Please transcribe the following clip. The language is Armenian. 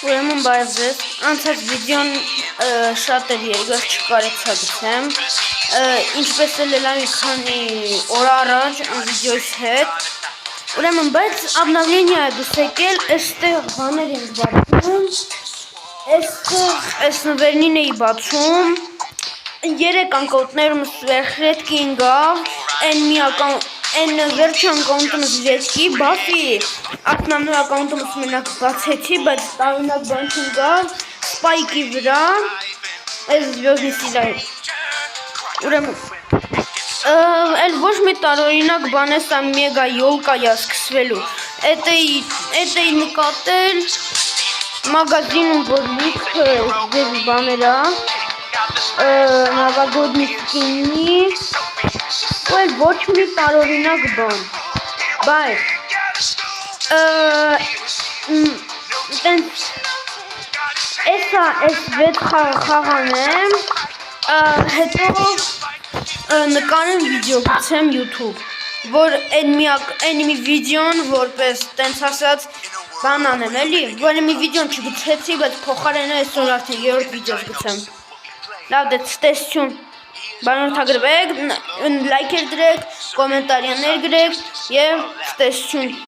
Ուրեմն բայց ես անցած վիդեոն շատ էր երկար չկարեցա գցեմ, ինչպես էլ մի քանի օր առաջ վիդեոյից հետ, ուրեմն բայց обновление է դուս եկել, այստեղ բաներ ենք բացում, այստեղ այս նվերնին էի բացում, 3 անկաունտներումս վերխրետքի ինգավ, են վերջի անկաունտումս վետքի, բավի ակնամնոր ակաունտումս մենակ բացեցի, բայց տարունակ բան չինգավ, սպայքի վրա, այս զվյոզնի սիլայ, ուրեմն, էլ ոչ մի տարօրինակ բան է սա մեգա յոլկա է սկսվելու, էդ էի նկատել, մագազինում որ լիքը ձեր բաներա, նավագոդնի սկինի, ու էլ ոչ մի տարօրինակ բան, բայց, տենց, այս 6 խաղան եմ, հետո նկարեմ վիդեո գցեմ YouTube, որ այն մի վիդեոն որպես տենց ասած բան անեմ էլի, որ մի վիդեոն չգցեցի, բայց փոխարենը այսօր արդեն 3-րդ վիդեո գցեմ, լավ դե ցտեսություն, բանորդագրվեք, լայքեր դրեք, կոմենտարիաներ գրեք և ցտեսություն